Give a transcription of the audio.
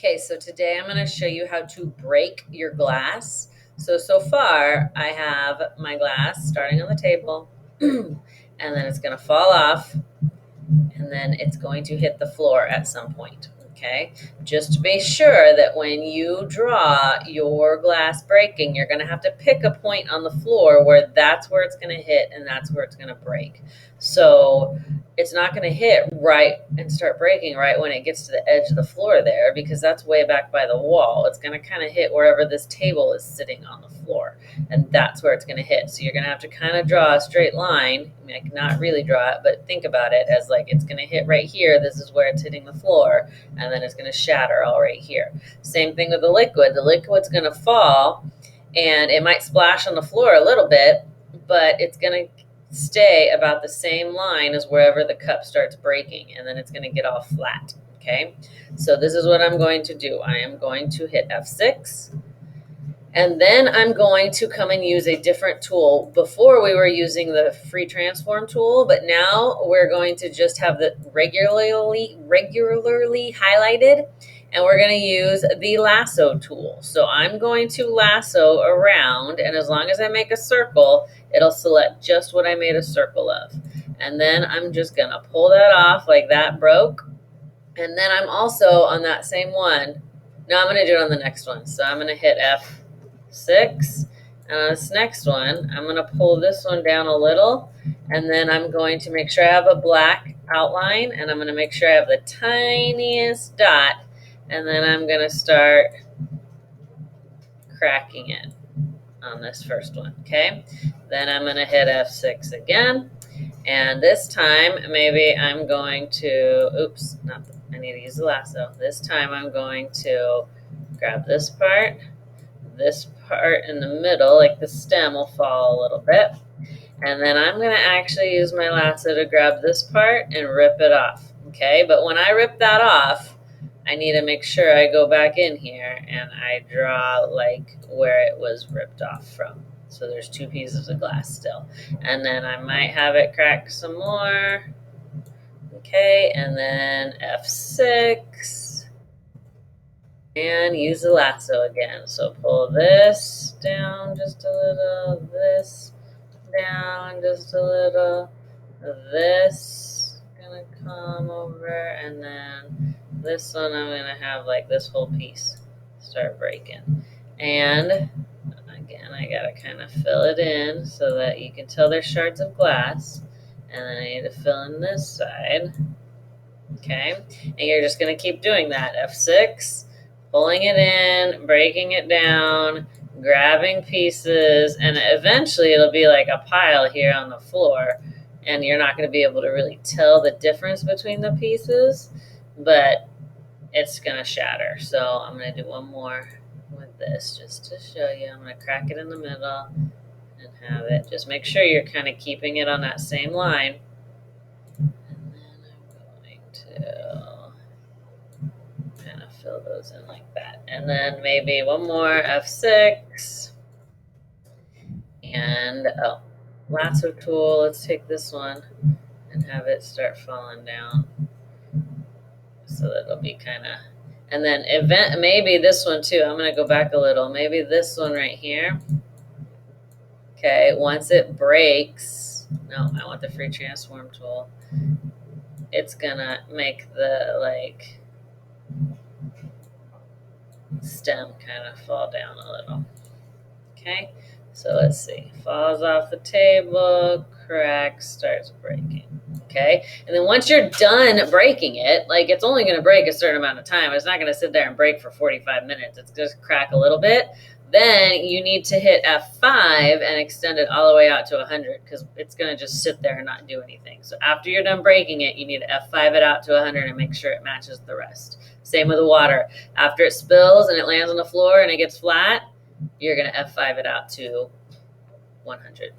Okay, so today I'm going to show you how to break your glass. So far I have my glass starting on the table and then it's going to fall off and then it's going to hit the floor at some point. Okay, just be sure that when you draw your glass breaking, you're going to have to pick a point on the floor where that's where it's going to hit and that's where it's going to break. So it's not going to hit right and start breaking right when it gets to the edge of the floor there, because that's way back by the wall. It's going to kind of hit wherever this table is sitting on the floor, and that's where it's going to hit. So you're going to have to kind of draw a straight line, like not really draw it, but think about it as like it's going to hit right here. This is where it's hitting the floor, and then it's going to shatter all right here. Same thing with the liquid. The liquid's going to fall and it might splash on the floor a little bit, but it's going to stay about the same line as wherever the cup starts breaking, and then it's going to get all flat. Okay, so this is what I'm going to do. I am going to hit F6, and then I'm going to come and use a different tool. Before we were using the free transform tool, but now we're going to just have the regularly highlighted, and we're going to use the lasso tool. So I'm going to lasso around, and as long as I make a circle, it'll select just what I made a circle of. And then I'm just going to pull that off like that broke. And then I'm also on that same one. No, I'm going to do it on the next one. So I'm going to hit F6. And on this next one, I'm going to pull this one down a little. And then I'm going to make sure I have a black outline. And I'm going to make sure I have the tiniest dot. And then I'm going to start cracking it on this first one. Okay. Then I'm going to hit F6 again. And this time, maybe I'm going to, oops, I need to use the lasso. This time I'm going to grab this part in the middle, like the stem will fall a little bit. And then I'm going to actually use my lasso to grab this part and rip it off. Okay, but when I rip that off, I need to make sure I go back in here and I draw like where it was ripped off from. So there's two pieces of glass still. And then I might have it crack some more. Okay, and then F6. And use the lasso again. So pull this down just a little, this down just a little, this gonna come over, and then this one I'm gonna have like this whole piece start breaking. And again, I gotta kind of fill it in so that you can tell there's shards of glass. And then I need to fill in this side. Okay, and you're just gonna keep doing that. F6, pulling it in, breaking it down, grabbing pieces, and eventually it'll be like a pile here on the floor, and you're not going to be able to really tell the difference between the pieces, but it's going to shatter. So I'm going to do one more with this just to show you. I'm going to crack it in the middle and have it. Just make sure you're kind of keeping it on that same line. And then I'm going to kind of fill those in like that. And then maybe one more, F6. And lasso tool, let's take this one and have it start falling down. So that it'll be kind of, and then maybe this one too. I'm going to go back a little. Maybe this one right here. Okay, once it breaks, no, I want the free transform tool. It's going to make the like stem kind of fall down a little. Okay, so let's see. Falls off the table, cracks, starts breaking. Okay, and then once you're done breaking it, like it's only going to break a certain amount of time. It's not going to sit there and break for 45 minutes. It's just crack a little bit. Then you need to hit F5 and extend it all the way out to 100, because it's going to just sit there and not do anything. So after you're done breaking it, you need to F5 it out to 100 and make sure it matches the rest. Same with the water. After it spills and it lands on the floor and it gets flat, you're going to F5 it out to 100.